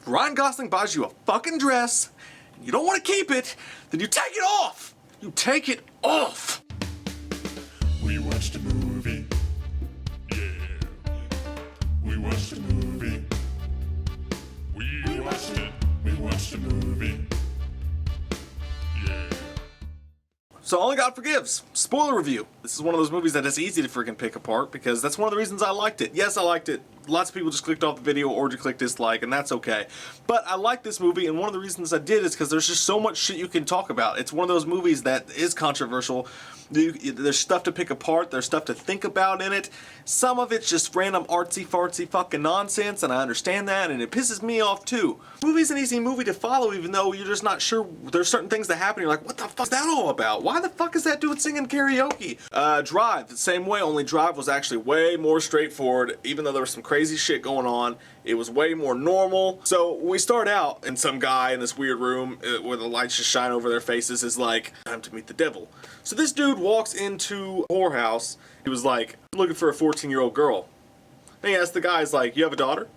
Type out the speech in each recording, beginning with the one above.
Ryan Gosling buys you a fucking dress, and you don't want to keep it, then you take it off! You take it off! We watched a movie. Yeah. We watched a movie. We watched it. We watched a movie. Yeah. So Only God Forgives. Spoiler review. This is one of those movies that is easy to freaking pick apart because that's one of the reasons I liked it. Yes, I liked it. Lots of people just clicked off the video or just clicked dislike, and that's okay. But I like this movie, and one of the reasons I did is because there's just so much shit you can talk about. It's one of those movies that is controversial. There's stuff to pick apart. There's stuff to think about in it. Some of it's just random artsy-fartsy fucking nonsense, and I understand that, and it pisses me off too. Movie's an easy movie to follow, even though you're just not sure. There's certain things that happen. You're like, what the fuck is that all about? Why the fuck is that dude singing karaoke? Drive, the same way, only Drive was actually way more straightforward, even though there was some crazy shit going on. It was way more normal. So we start out, and some guy in this weird room where the lights just shine over their faces is like, time to meet the devil. So this dude walks into a whorehouse. He was like, looking for a 14-year-old girl. And he asked the guy, he's like, you have a daughter?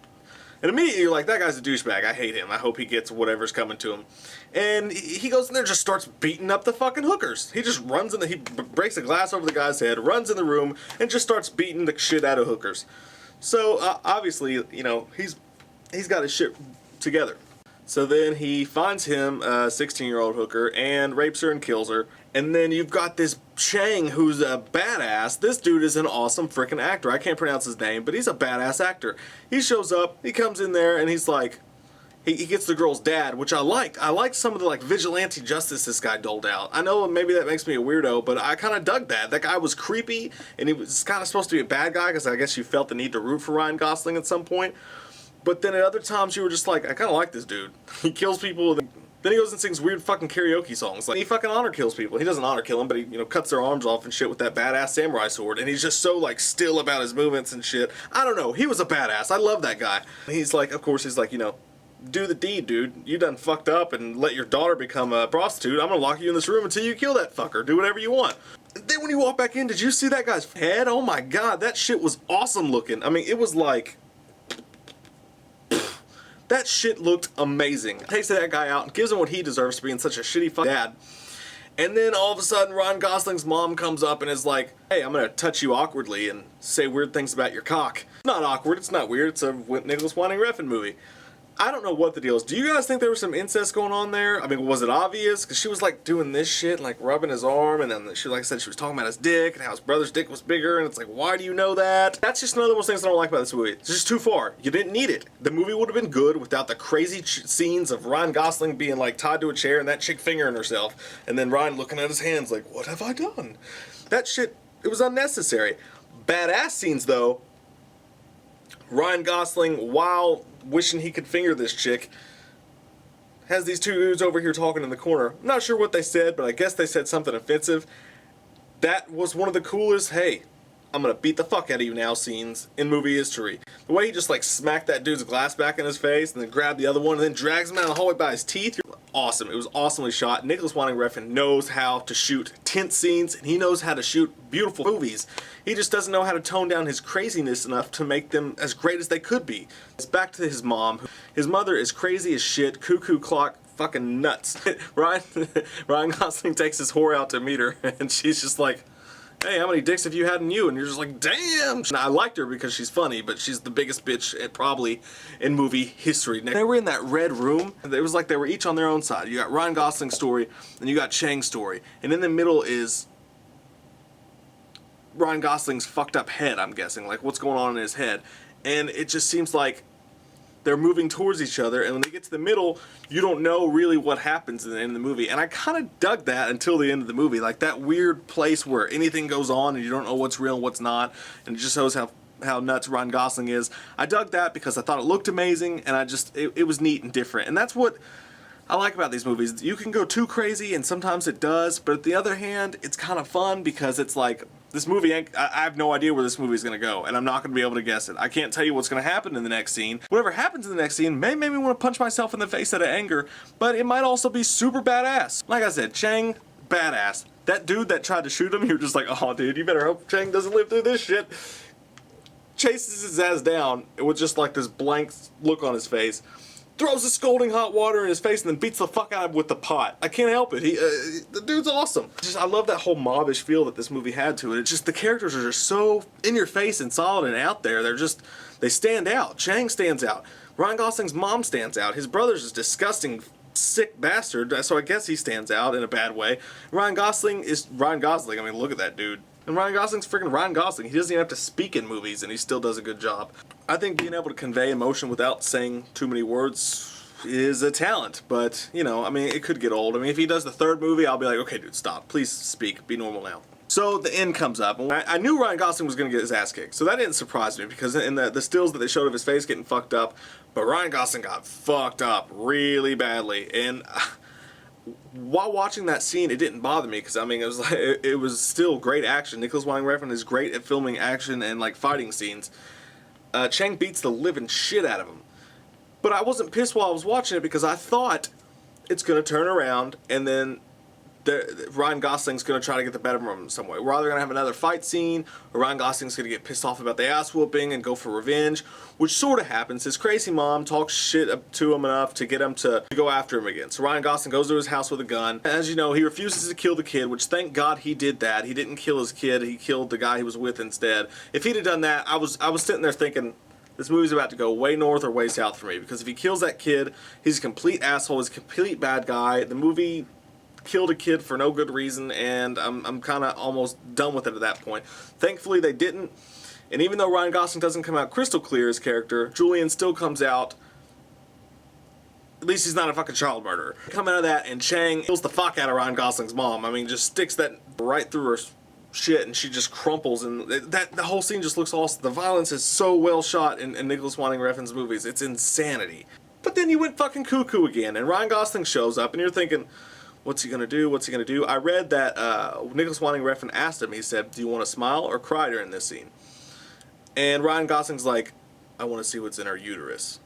And immediately you're like, that guy's a douchebag. I hate him. I hope he gets whatever's coming to him. And he goes in there and just starts beating up the fucking hookers. He just runs in he breaks a glass over the guy's head, runs in the room, and just starts beating the shit out of hookers. So obviously, you know, he's got his shit together. So then he finds him a 16-year-old hooker and rapes her and kills her. And then you've got this Chang who's a badass. This dude is an awesome freaking actor. I can't pronounce his name, but he's a badass actor. He shows up, he comes in there, and he's like, he gets the girl's dad, which I liked. I liked some of the like vigilante justice this guy doled out. I know maybe that makes me a weirdo, but I kind of dug that. That guy was creepy, and he was kind of supposed to be a bad guy because I guess you felt the need to root for Ryan Gosling at some point. But then at other times you were just like, I kind of like this dude. He kills people. Then he goes and sings weird fucking karaoke songs. Like, he fucking honor kills people. He doesn't honor kill them, but he, you know, cuts their arms off and shit with that badass samurai sword. And he's just so, like, still about his movements and shit. I don't know. He was a badass. I love that guy. And he's like, of course, he's like, you know, do the deed, dude. You done fucked up and let your daughter become a prostitute. I'm gonna lock you in this room until you kill that fucker. Do whatever you want. And then when you walk back in, did you see that guy's head? Oh my god, that shit was awesome looking. I mean, it was like... That shit looked amazing. Takes that guy out and gives him what he deserves for being such a shitty fucking dad. And then all of a sudden Ryan Gosling's mom comes up and is like, hey, I'm gonna touch you awkwardly and say weird things about your cock. It's not awkward, it's not weird, it's a Nicolas Refn movie. I don't know what the deal is. Do you guys think there was some incest going on there? I mean, was it obvious? Because she was like doing this shit, like rubbing his arm, and then she, like I said, she was talking about his dick and how his brother's dick was bigger, and it's like, why do you know that? That's just another one of those things I don't like about this movie. It's just too far. You didn't need it. The movie would have been good without the crazy scenes of Ryan Gosling being like tied to a chair and that chick fingering herself, and then Ryan looking at his hands like, what have I done? That shit, it was unnecessary. Badass scenes though. Ryan Gosling, while wishing he could finger this chick, has these two dudes over here talking in the corner. I'm not sure what they said, but I guess they said something offensive. That was one of the coolest, hey, I'm gonna beat the fuck out of you now scenes in movie history. The way he just like smacked that dude's glass back in his face and then grabbed the other one and then drags him out of the hallway by his teeth. Awesome. It was awesomely shot. Nicolas Refn knows how to shoot tense scenes and he knows how to shoot beautiful movies. He just doesn't know how to tone down his craziness enough to make them as great as they could be. It's back to his mom. His mother is crazy as shit, cuckoo clock, fucking nuts. Ryan Gosling takes his whore out to meet her and she's just like, hey, how many dicks have you had in you? And you're just like, damn! Now, I liked her because she's funny, but she's the biggest bitch probably in movie history. They were in that red room, and it was like they were each on their own side. You got Ryan Gosling's story, and you got Chang's story. And in the middle is Ryan Gosling's fucked up head, I'm guessing. Like, what's going on in his head. And it just seems like they're moving towards each other, and when they get to the middle, you don't know really what happens in the end of the movie. And I kind of dug that until the end of the movie, like that weird place where anything goes on and you don't know what's real and what's not, and it just shows how nuts Ryan Gosling is. I dug that because I thought it looked amazing, and it was neat and different. And that's what I like about these movies. You can go too crazy, and sometimes it does, but on the other hand, it's kind of fun because it's like, this movie, I have no idea where this movie is going to go, and I'm not going to be able to guess it. I can't tell you what's going to happen in the next scene. Whatever happens in the next scene may make me want to punch myself in the face out of anger, but it might also be super badass. Like I said, Chang, badass. That dude that tried to shoot him, you're just like, oh dude, you better hope Chang doesn't live through this shit. Chases his ass down with just like this blank look on his face. throws the scalding hot water in his face and then beats the fuck out of him with the pot. I can't help it. The dude's awesome. I love that whole mobbish feel that this movie had to it. It's just the characters are just so in your face and solid and out there. They stand out. Chang stands out. Ryan Gosling's mom stands out. His brother's this disgusting, sick bastard, so I guess he stands out in a bad way. Ryan Gosling is Ryan Gosling. I mean, look at that dude. And Ryan Gosling's freaking Ryan Gosling. He doesn't even have to speak in movies, and he still does a good job. I think being able to convey emotion without saying too many words is a talent, but, you know, I mean, it could get old. I mean, if he does the third movie, I'll be like, okay, dude, stop. Please speak. Be normal now. So the end comes up. I knew Ryan Gosling was going to get his ass kicked, so that didn't surprise me, because in the stills that they showed of his face getting fucked up, but Ryan Gosling got fucked up really badly, and while watching that scene, it didn't bother me, because I mean, it was still great action. Nicolas Refn is great at filming action and like fighting scenes. Chang beats the living shit out of him, but I wasn't pissed while I was watching it, because I thought it's gonna turn around and then Ryan Gosling's going to try to get the better of him in some way. We're either going to have another fight scene, or Ryan Gosling's going to get pissed off about the ass whooping and go for revenge, which sort of happens. His crazy mom talks shit up to him enough to get him to go after him again. So Ryan Gosling goes to his house with a gun. As you know, he refuses to kill the kid, which thank God he did that. He didn't kill his kid. He killed the guy he was with instead. If he'd have done that, I was sitting there thinking, this movie's about to go way north or way south for me, because if he kills that kid, he's a complete asshole. He's a complete bad guy. The movie killed a kid for no good reason, and I'm kind of almost done with it at that point. Thankfully, they didn't. And even though Ryan Gosling doesn't come out crystal clear as character, Julian still comes out. At least he's not a fucking child murderer. Come out of that, and Chang kills the fuck out of Ryan Gosling's mom. I mean, just sticks that right through her shit, and she just crumples. And the whole scene just looks awesome. The violence is so well shot in Nicolas Refn's movies. It's insanity. But then you went fucking cuckoo again, and Ryan Gosling shows up, and you're thinking, what's he gonna do? What's he gonna do? I read that Nicolas Refn asked him, he said, do you want to smile or cry during this scene? And Ryan Gosling's like, I want to see what's in her uterus.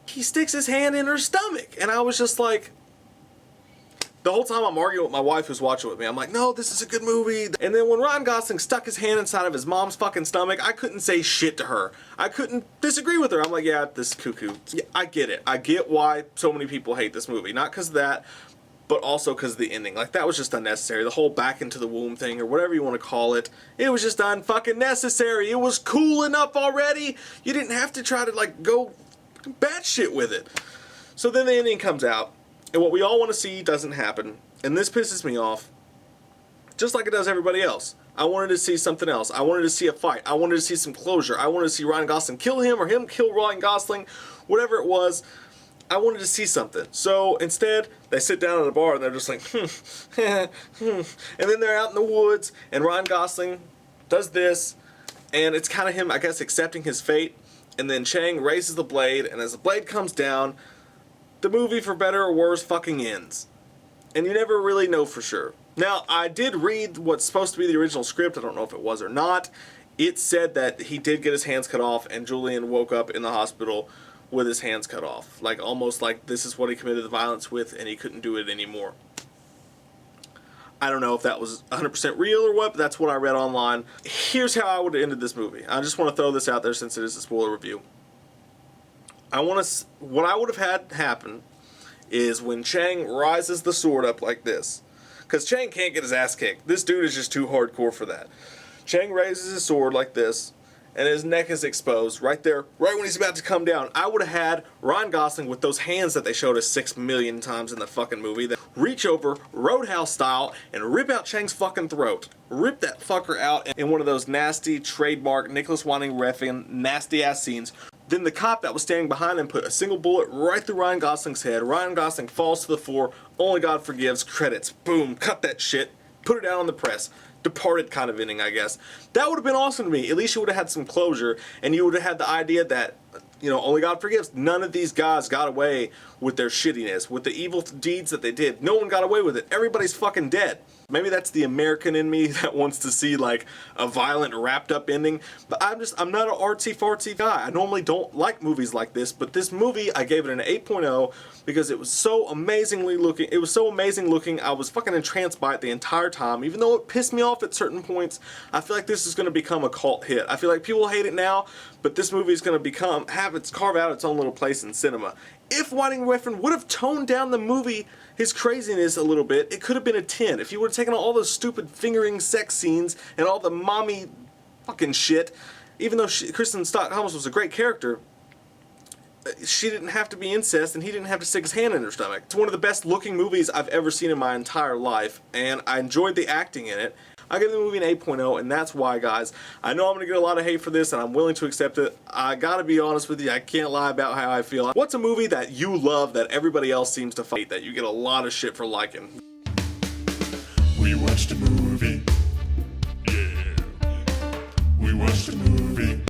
He sticks his hand in her stomach, and I was just like, the whole time I'm arguing with my wife who's watching with me, I'm like, no, this is a good movie. And then when Ryan Gosling stuck his hand inside of his mom's fucking stomach, I couldn't say shit to her. I couldn't disagree with her. I'm like, yeah, this is cuckoo. Yeah, I get it. I get why so many people hate this movie. Not because of that, but also because of the ending. Like, that was just unnecessary. The whole back into the womb thing, or whatever you want to call it, it was just unfucking necessary. It was cool enough already. You didn't have to try to, like, go batshit with it. So then the ending comes out, and what we all want to see doesn't happen, and this pisses me off, just like it does everybody else. I wanted to see something else. I wanted to see a fight. I wanted to see some closure. I wanted to see Ryan Gosling kill him, or him kill Ryan Gosling, whatever it was. I wanted to see something. So instead, they sit down at a bar, and they're just like, and then they're out in the woods, and Ryan Gosling does this, and it's kind of him, I guess, accepting his fate, and then Chang raises the blade, and as the blade comes down, the movie, for better or worse, fucking ends. And you never really know for sure. Now, I did read what's supposed to be the original script. I don't know if it was or not. It said that he did get his hands cut off, and Julian woke up in the hospital with his hands cut off. Like, almost like this is what he committed the violence with, and he couldn't do it anymore. I don't know if that was 100% real or what, but that's what I read online. Here's how I would have ended this movie. I just want to throw this out there since it is a spoiler review. What I would have had happen is when Chang rises the sword up like this, because Chang can't get his ass kicked. This dude is just too hardcore for that. Chang raises his sword like this, and his neck is exposed right there, right when he's about to come down. I would have had Ryan Gosling with those hands that they showed us 6 million times in the fucking movie, that reach over, Roadhouse style, and rip out Chang's fucking throat. Rip that fucker out in one of those nasty, trademark, Nicolas Refn, nasty-ass scenes. Then the cop that was standing behind him put a single bullet right through Ryan Gosling's head. Ryan Gosling falls to the floor. Only God forgives. Credits. Boom. Cut that shit. Put it out on the press. Departed kind of ending, I guess. That would have been awesome to me. At least you would have had some closure, and you would have had the idea that, you know, only God forgives. None of these guys got away with their shittiness, with the evil deeds that they did. No one got away with it. Everybody's fucking dead. Maybe that's the American in me that wants to see, like, a violent, wrapped-up ending. But I'm not an artsy-fartsy guy. I normally don't like movies like this, but this movie, I gave it an 8.0 because it was so amazingly looking. It was so amazing looking. I was fucking entranced by it the entire time. Even though it pissed me off at certain points, I feel like this is going to become a cult hit. I feel like people hate it now, but this movie is going to carve out its own little place in cinema. If Whiting Refn would have toned down the movie, his craziness a little bit, it could have been a 10. If he would have taken all those stupid fingering sex scenes and all the mommy fucking shit, even though Kristen Scott Thomas was a great character, she didn't have to be incest and he didn't have to stick his hand in her stomach. It's one of the best looking movies I've ever seen in my entire life, and I enjoyed the acting in it. I give the movie an 8.0, and that's why, guys. I know I'm going to get a lot of hate for this, and I'm willing to accept it. I gotta be honest with you, I can't lie about how I feel. What's a movie that you love that everybody else seems to fight, that you get a lot of shit for liking? We watched a movie. Yeah. We watched a movie.